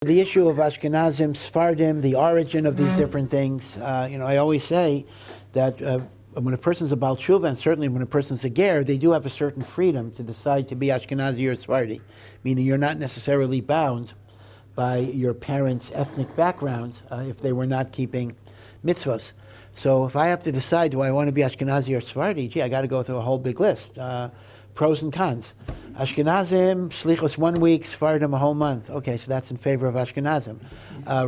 The issue of Ashkenazim, Sephardim, the origin of these different things, I always say that when a person's a Baal Tshuva, and certainly when a person's a Ger, they do have a certain freedom to decide to be Ashkenazi or Sephardi, meaning you're not necessarily bound by your parents' ethnic background if they were not keeping mitzvahs. So if I have to decide, do I want to be Ashkenazi or Sephardi, I got to go through a whole big list. Pros and cons. Ashkenazim, Shlichus 1 week, Sephardim a whole month. Okay, so that's in favor of Ashkenazim.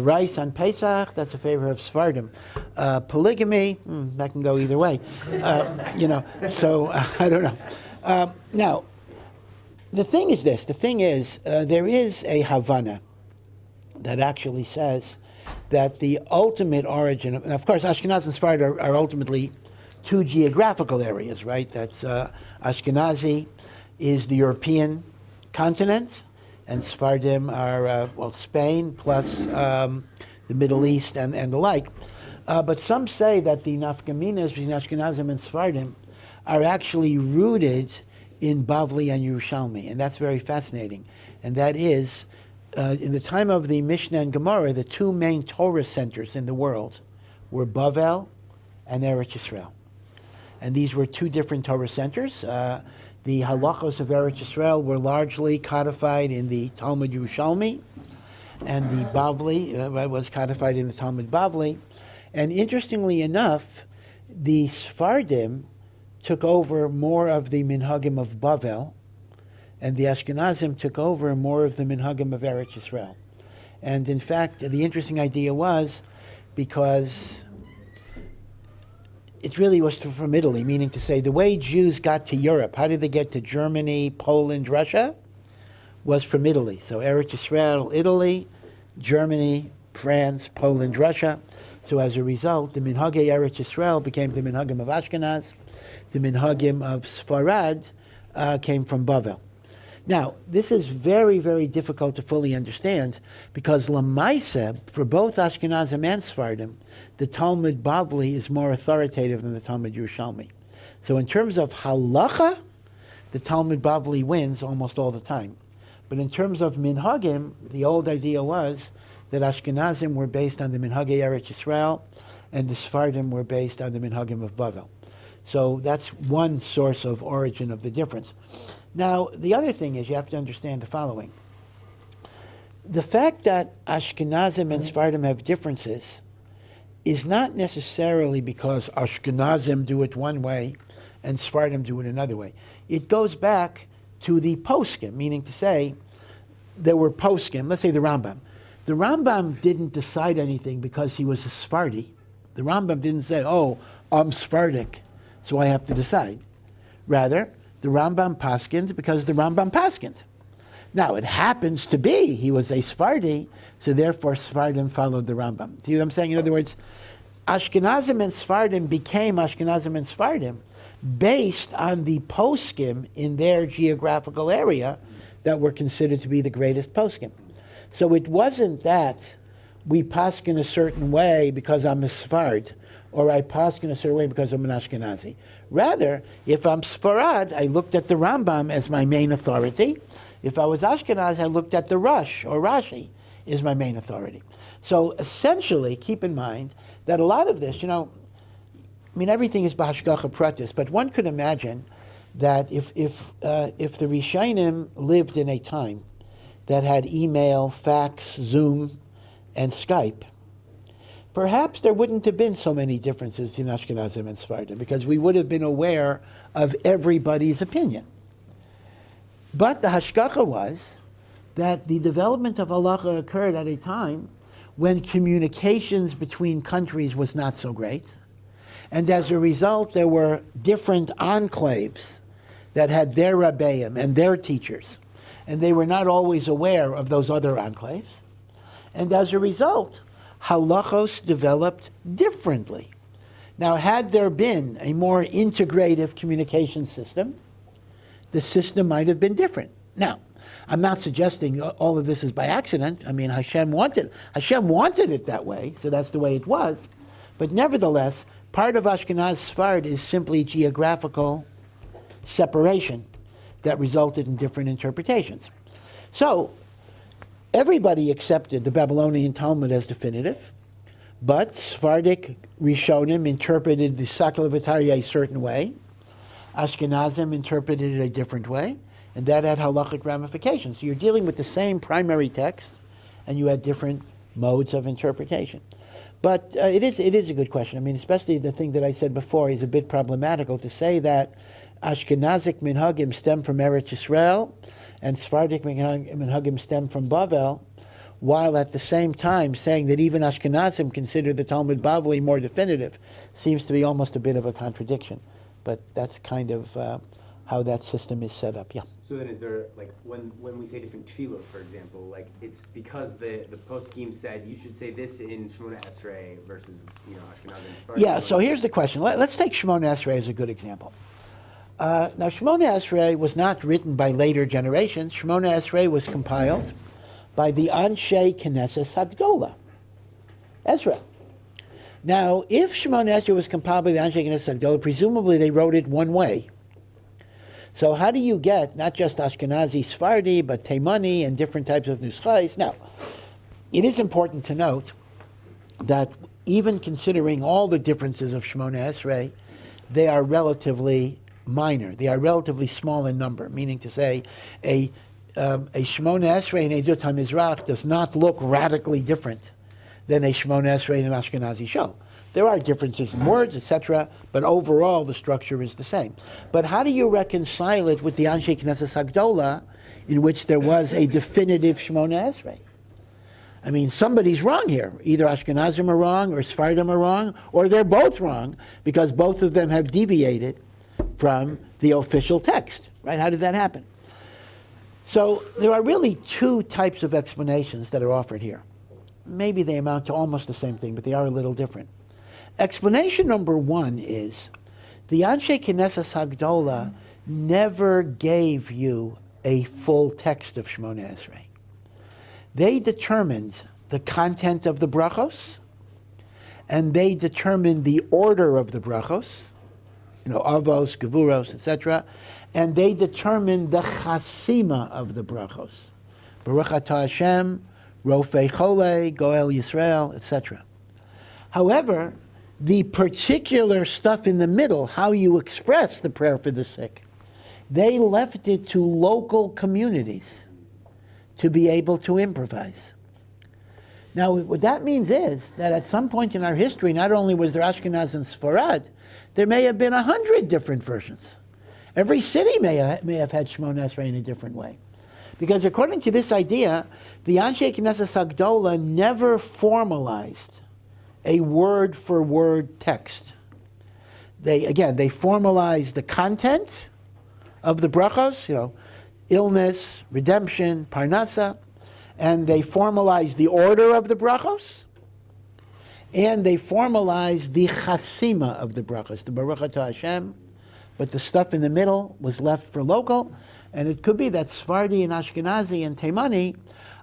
Rice on Pesach, that's in favor of Sephardim. Polygamy, that can go either way. So I don't know. Now, the thing is this. The thing is, there is a Havana that actually says that the ultimate origin of course, Ashkenaz and Sephardim are ultimately two geographical areas, right? That's Ashkenazi is the European continent, and Sephardim are, Spain plus the Middle East and the like. But some say that the nafkaminas between Ashkenazim and Sephardim are actually rooted in Bavli and Yerushalmi, and that's very fascinating. And that is, in the time of the Mishnah and Gemara, the two main Torah centers in the world were Bavel and Eretz Yisrael. And these were two different Torah centers. The halachos of Eretz Yisrael were largely codified in the Talmud Yerushalmi, and the Bavli was codified in the Talmud Bavli. And interestingly enough, the Sephardim took over more of the minhagim of Bavel, and the Ashkenazim took over more of the minhagim of Eretz Yisrael. And in fact, the interesting idea was because it really was from Italy, meaning to say the way Jews got to Europe, how did they get to Germany, Poland, Russia? Was from Italy. So Eretz Yisrael, Italy, Germany, France, Poland, Russia. So as a result, the minhagim Eretz Yisrael became the minhagim of Ashkenaz. The minhagim of Sfarad came from Bavel. Now, this is very, very difficult to fully understand because Lamaisa, for both Ashkenazim and Sephardim, the Talmud Bavli is more authoritative than the Talmud Yerushalmi. So in terms of halacha, the Talmud Bavli wins almost all the time. But in terms of minhagim, the old idea was that Ashkenazim were based on the minhagim Eretz Yisrael, and the Sephardim were based on the minhagim of Bavel. So that's one source of origin of the difference. Now, the other thing is you have to understand the following. The fact that Ashkenazim and Sephardim have differences is not necessarily because Ashkenazim do it one way and Sephardim do it another way. It goes back to the poskim, meaning to say there were poskim, let's say the Rambam. The Rambam didn't decide anything because he was a Sephardi. The Rambam didn't say, I'm Sephardic, so I have to decide. Rather, the Rambam paskind because the Rambam paskind. Now, it happens to be he was a Sephardi, so therefore Sephardim followed the Rambam. See what I'm saying? In other words, Ashkenazim and Sephardim became Ashkenazim and Sephardim based on the poskim in their geographical area that were considered to be the greatest poskim. So it wasn't that we paskin a certain way because I'm a Sephard, or I paskin a certain way because I'm an Ashkenazi. Rather, if I'm Sfarad, I looked at the Rambam as my main authority. If I was Ashkenaz, I looked at the Rosh, or Rashi, as my main authority. So essentially, keep in mind that a lot of this, everything is b'hashgacha pratis, but one could imagine that if the Rishonim lived in a time that had email, fax, Zoom, and Skype, perhaps there wouldn't have been so many differences in Ashkenazim and Sephardim because we would have been aware of everybody's opinion. But the hashgacha was that the development of halacha occurred at a time when communications between countries was not so great. And as a result, there were different enclaves that had their rabbeim and their teachers. And they were not always aware of those other enclaves. And as a result, halachos developed differently. Now, had there been a more integrative communication system, the system might have been different. Now, I'm not suggesting all of this is by accident. Hashem wanted it that way, so that's the way it was. But nevertheless, part of Ashkenaz Sfard is simply geographical separation that resulted in different interpretations. So, everybody accepted the Babylonian Talmud as definitive, but Sephardic Rishonim interpreted the Sakla V'Tarya a certain way. Ashkenazim interpreted it a different way, and that had halachic ramifications. So you're dealing with the same primary text, and you had different modes of interpretation. But it is a good question. I mean, especially the thing that I said before is a bit problematical to say that Ashkenazic minhagim stem from Eretz Yisrael, and Sephardic minhagim stem from Bavel, while at the same time saying that even Ashkenazim consider the Talmud Bavli more definitive, seems to be almost a bit of a contradiction. But that's kind of how that system is set up, yeah. So then is there, like, when we say different tefillos, for example, like, it's because the poskim said you should say this in Shimon Esrei versus, Ashkenazim? Yeah, so here's the question. Let's take Shimon Esrei as a good example. Now, Shimon Esrei was not written by later generations. Shimon Esrei was compiled by the Anshe Knesset Hagdola, Ezra. Now, if Shimon Esrei was compiled by the Anshe Knesset Hagdola, presumably they wrote it one way. So how do you get not just Ashkenazi, Sephardi, but Taimani and different types of nuschais? Now, it is important to note that even considering all the differences of Shimon Esrei, they are relatively minor. They are relatively small in number, meaning to say a Shimon Esrei in Edut HaMizrach does not look radically different than a Shimon Esrei in an Ashkenazi show. There are differences in words, etc., but overall the structure is the same. But how do you reconcile it with the Anshe Knesset Hagdola, in which there was a definitive Shimon Esrei? I mean, somebody's wrong here. Either Ashkenazim are wrong, or Sephardim are wrong, or they're both wrong, because both of them have deviated from the official text, right? How did that happen? So there are really two types of explanations that are offered here. Maybe they amount to almost the same thing, but they are a little different. Explanation number one is the Anshe Knesset Hagdola never gave you a full text of Shimon Esrei. They determined the content of the brachos, and they determined the order of the brachos, avos, gevuros, etc., and they determined the chasima of the brachos. Baruch atah Hashem, Rofei Chole, Goel Yisrael, etc. However, the particular stuff in the middle, how you express the prayer for the sick, they left it to local communities to be able to improvise. Now, what that means is that at some point in our history, not only was there Ashkenaz and Sfarad, there may have been 100 different versions. Every city may have had Shimon Esrei in a different way. Because according to this idea, the Anshe Knesset Hagdola never formalized a word-for-word text. They formalized the content of the brachos, illness, redemption, parnasa, and they formalized the order of the brachos, and they formalized the chasima of the brachos, the Baruch atah Hashem, but the stuff in the middle was left for local, and it could be that Sephardi and Ashkenazi and Taimani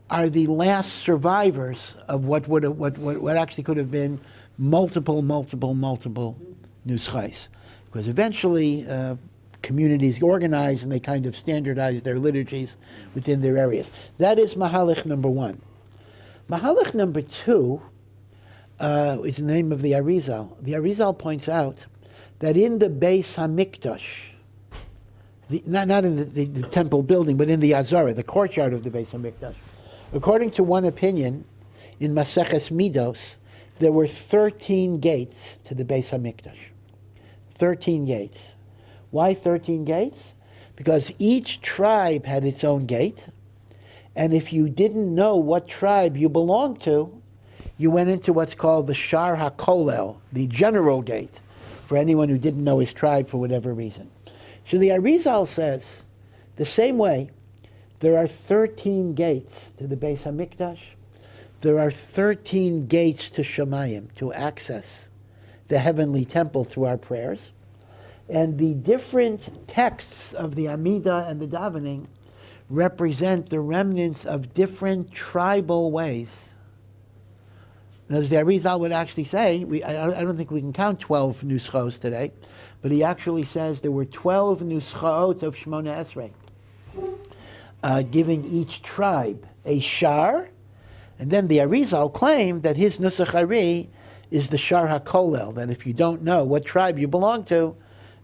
are the last survivors of what actually could have been multiple nuschais. Because eventually communities organize and they kind of standardize their liturgies within their areas. That is Mahalach number one. Mahalach number two is the name of the Arizal. The Arizal points out that in the Beis HaMikdash, not in the temple building, but in the Azara, the courtyard of the Beis HaMikdash, according to one opinion, in Maseches Midos, there were 13 gates to the Beis HaMikdash. 13 gates. Why 13 gates? Because each tribe had its own gate, and if you didn't know what tribe you belonged to, you went into what's called the Shar HaKolel, the general gate, for anyone who didn't know his tribe for whatever reason. So the Arizal says, the same way, there are 13 gates to the Beis HaMikdash. There are 13 gates to Shemayim, to access the heavenly temple through our prayers. And the different texts of the Amidah and the davening represent the remnants of different tribal ways. As the Arizal would actually say, I don't think we can count 12 nuschos today, but he actually says there were 12 nuschot of Shimon Esrei, giving each tribe a shar, and then the Arizal claimed that his Nusach Ari is the shar HaKolel, that if you don't know what tribe you belong to,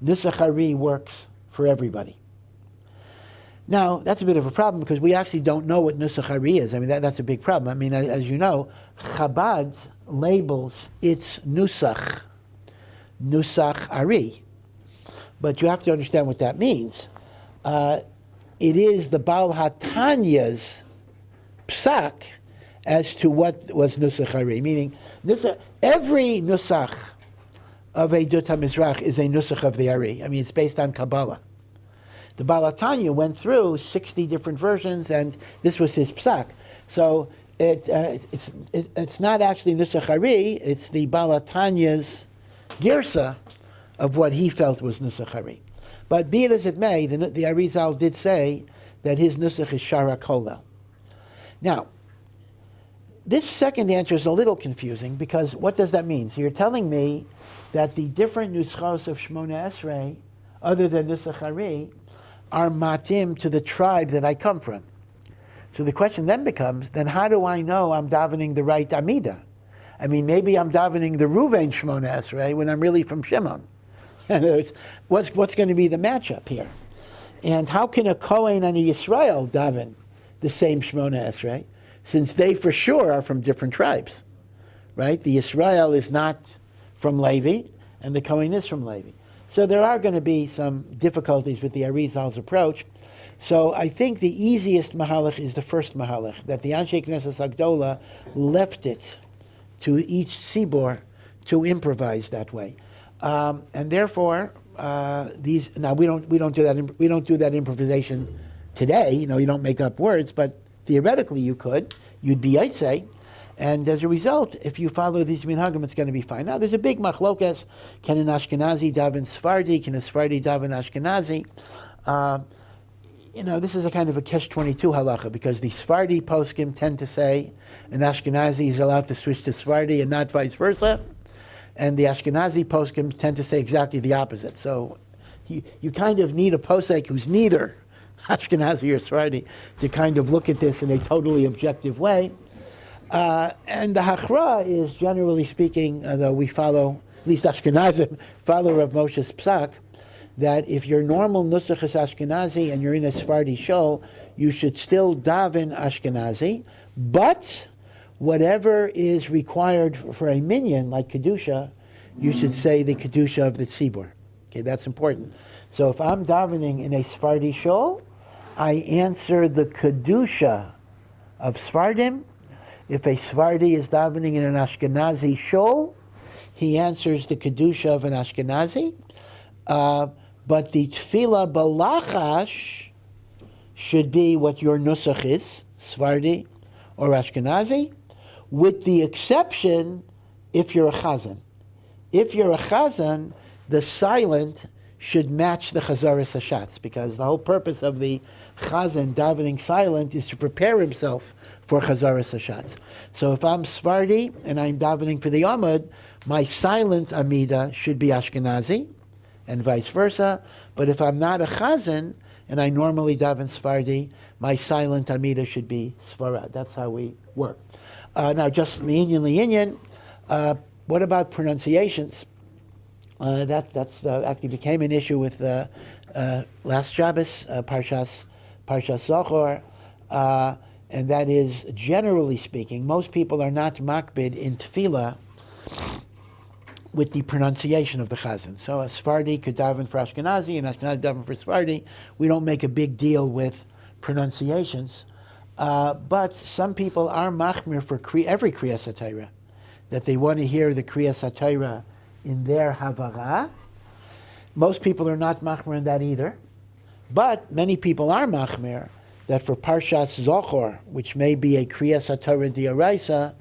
Nusach Ari works for everybody. Now, that's a bit of a problem because we actually don't know what Nusach Ari is. I mean, that's a big problem. I mean, as you know, Chabad labels its Nusach Ari. But you have to understand what that means. It is the Baal HaTanya's psak as to what was Nusach Ari, meaning every Nusach of a Dut HaMizrach is a Nusach of the Ari. I mean, it's based on Kabbalah. The Baal HaTanya went through 60 different versions, and this was his psak. So it's not actually Nusach Ari, it's the Baal HaTanya's girsa of what he felt was Nusach Ari. But be it as it may, the Arizal did say that his Nusach is Shara Kolel. Now, this second answer is a little confusing because what does that mean? So you're telling me that the different Nuschos of Shimon Esrei, other than Nusach Ari, are matim to the tribe that I come from. So the question then becomes, then how do I know I'm davening the right Amida? I mean, maybe I'm davening the Ruvain Shimon Esrei when I'm really from Shimon. In other words, what's going to be the matchup here? And how can a Kohen and a Yisrael daven the same Shimon Esrei, since they for sure are from different tribes, right? The Yisrael is not from Levi, and the Kohen is from Levi. So there are going to be some difficulties with the Arizal's approach. So I think the easiest mahalach is the first mahalach, that the Anshe Knesset Agdola left it to each Sibor to improvise that way. And therefore, we don't do that improvisation today. You don't make up words, but theoretically you could. You'd be Yitzay, and as a result, if you follow these minhagim, it's going to be fine. Now, there's a big machlokas. Can an Ashkenazi daven Sephardi? Can a Sephardi daven Ashkenazi? This is a kind of a catch-22 halacha, because the Sephardi poskim tend to say an Ashkenazi is allowed to switch to Sephardi and not vice versa. And the Ashkenazi poskim tend to say exactly the opposite. So you kind of need a posek who's neither Ashkenazi or Sephardi to kind of look at this in a totally objective way. And the hachra is, generally speaking, though we follow, at least Ashkenazim, follow Rav Moshe's psak, that if your normal nusach is Ashkenazi and you're in a Sephardi shul, you should still daven Ashkenazi, but whatever is required for a minyan, like Kedusha, you should say the Kedusha of the Tzibur. Okay, that's important. So if I'm davening in a Sephardi shul, I answer the Kedusha of Sephardim. If a Sephardi is davening in an Ashkenazi shul, he answers the Kedusha of an Ashkenazi. But the Tefillah Balachash should be what your Nusach is, Sephardi or Ashkenazi, with the exception if you're a Chazan. If you're a Chazan, the silent should match the Chazaras Hashatz, because the whole purpose of the Chazan davening silent is to prepare himself for Chazaras Hashatz. So if I'm Sephardi and I'm davening for the Amud, my silent Amida should be Ashkenazi, and vice versa. But if I'm not a Chazan and I normally daven Sephardi, my silent Amida should be Sfarad. That's how we work. Now, just Minyan Li'inyan, what about pronunciations? That's actually became an issue with last Shabbos, Parshas Zohar, and that is, generally speaking, most people are not makbid in tefillah with the pronunciation of the chazan. So a Sephardi could daven for Ashkenazi, and Ashkenazi daven for Sephardi. We don't make a big deal with pronunciations, but some people are machmir for every Kriyas HaTorah, that they want to hear the Kriyas HaTorah in their havara. Most people are not machmir in that either, but many people are machmir that for Parshas Zohar, which may be a Kriyas HaTorah D'Oraisa,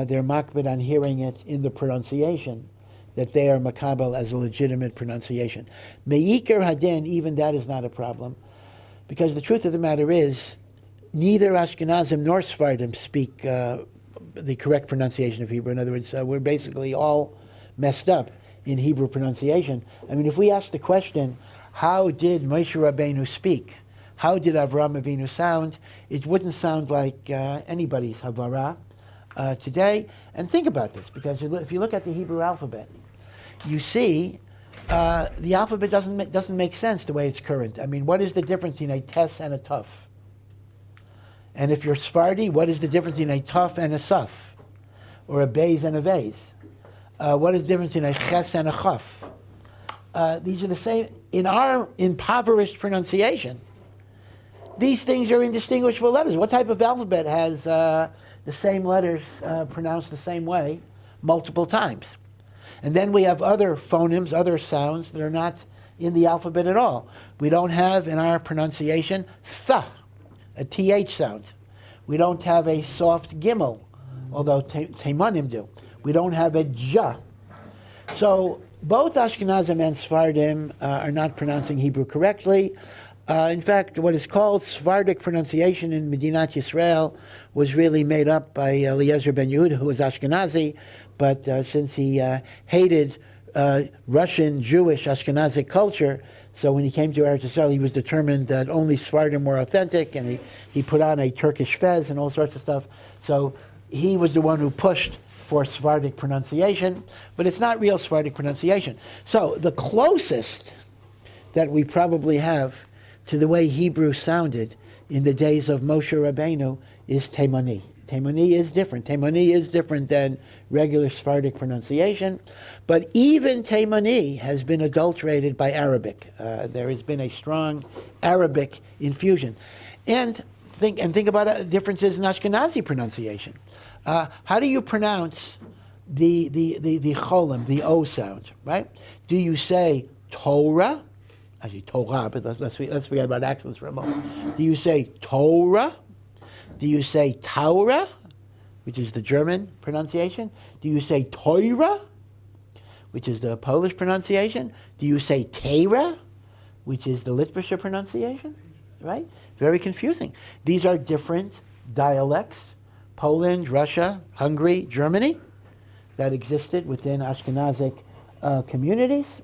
they're makbid on hearing it in the pronunciation, that they are makabel as a legitimate pronunciation. Me'ikar hadin, even that is not a problem, because the truth of the matter is, neither Ashkenazim nor Sephardim speak the correct pronunciation of Hebrew. In other words, we're basically all messed up in Hebrew pronunciation. I mean, if we ask the question, how did Moshe Rabbeinu speak? how did Avraham Avinu sound? It wouldn't sound like anybody's Havara today. And think about this, because if you look at the Hebrew alphabet, you see the alphabet doesn't make sense the way it's current. I mean, what is the difference between a tes and a tuf? And if you're Sephardi, what is the difference between a tuf and a suf? Or a beis and a vase? What is the difference between a ches and a chaf? These are the same. In our impoverished pronunciation, these things are indistinguishable letters. What type of alphabet has the same letters pronounced the same way multiple times? And then we have other phonemes, other sounds that are not in the alphabet at all. We don't have in our pronunciation th, a th sound. We don't have a soft gimel, although Teimanim do. We don't have a ja. So both Ashkenazim and Sephardim are not pronouncing Hebrew correctly. In fact, what is called Sephardic pronunciation in Medinat Yisrael was really made up by Eliezer ben Yehuda, who was Ashkenazi, but since he hated Russian, Jewish, Ashkenazic culture, so when he came to Eretz Yisrael, he was determined that only Sephardim were authentic, and he put on a Turkish fez and all sorts of stuff. So he was the one who pushed for Sephardic pronunciation, but it's not real Sephardic pronunciation. So the closest that we probably have to the way Hebrew sounded in the days of Moshe Rabbeinu is Teimani. Teimani is different. Teimani is different than regular Sephardic pronunciation, but even Teimani has been adulterated by Arabic. There has been a strong Arabic infusion. And think about differences in Ashkenazi pronunciation. How do you pronounce the cholim, the O sound, right? Do you say Torah? Actually, Torah, but let's forget about accents for a moment. Do you say Torah? Do you say Taura, which is the German pronunciation? Do you say Torah, which is the Polish pronunciation? Do you say Teira, which is the Litvischer pronunciation? Right? Very confusing. These are different dialects, Poland, Russia, Hungary, Germany, that existed within Ashkenazic communities.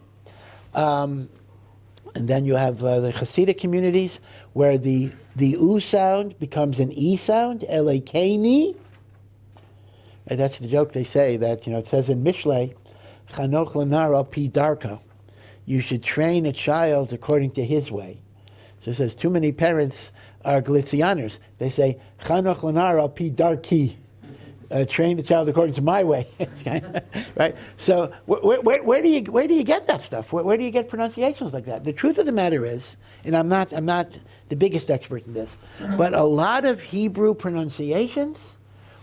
And then you have the Hasidic communities where the U sound becomes an E sound, Elekeni. And that's the joke they say that, it says in Mishlei, Chanoch Lanar al pi darka. You should train a child according to his way. So it says too many parents are Glitzianers. They say, Chanoch Lanar al pi darki. Train the child according to my way, right? So where do you get that stuff? Where do you get pronunciations like that? The truth of the matter is, and I'm not the biggest expert in this, but a lot of Hebrew pronunciations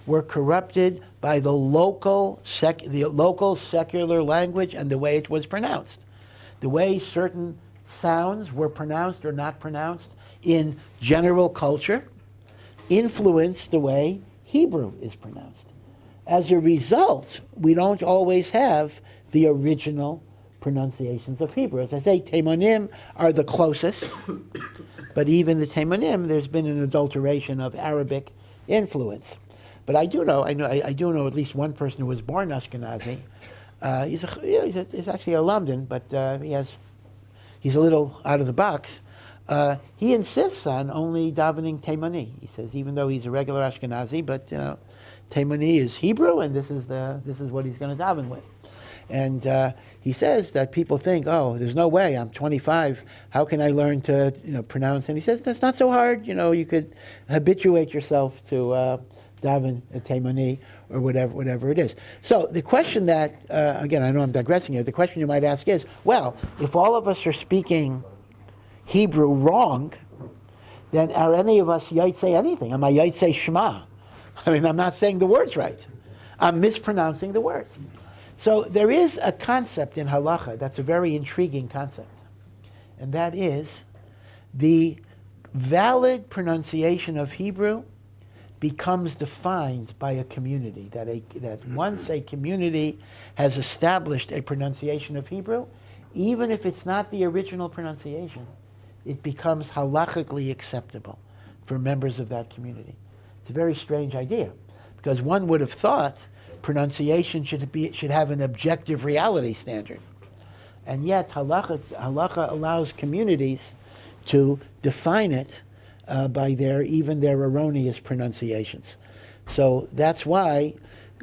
were corrupted by the local secular language and the way it was pronounced. The way certain sounds were pronounced or not pronounced in general culture influenced the way Hebrew is pronounced. As a result, we don't always have the original pronunciations of Hebrew. As I say, Teimanim are the closest, but even the Teimanim, there's been an adulteration of Arabic influence. But I do know at least one person who was born Ashkenazi. He's actually a London, but he's a little out of the box. He insists on only davening Teimani. He says, even though he's a regular Ashkenazi, but Teimani is Hebrew, and this is what he's going to daven with. And he says that people think, oh, there's no way. I'm 25. How can I learn to pronounce? And he says that's not so hard. You could habituate yourself to daven a Teimani or whatever it is. So the question that again, I know I'm digressing here. The question you might ask is, well, if all of us are speaking Hebrew wrong, then are any of us Yaitse anything? Am I Yaitse Shema? I mean, I'm not saying the words right. I'm mispronouncing the words. So there is a concept in halacha that's a very intriguing concept, and that is the valid pronunciation of Hebrew becomes defined by a community. That once a community has established a pronunciation of Hebrew, even if it's not the original pronunciation, it becomes halachically acceptable for members of that community. It's a very strange idea, because one would have thought pronunciation should have an objective reality standard. And yet halakha allows communities to define it by even their erroneous pronunciations. So that's why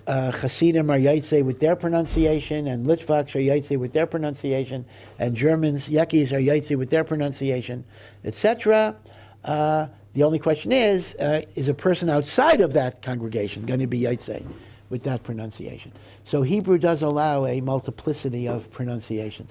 Hasidim are Yaitse with their pronunciation, and Litvaks are Yaitse with their pronunciation, and Germans, Yekis, are Yaitse with their pronunciation, etc. The only question is a person outside of that congregation going to be Yaitse with that pronunciation? So Hebrew does allow a multiplicity of pronunciations.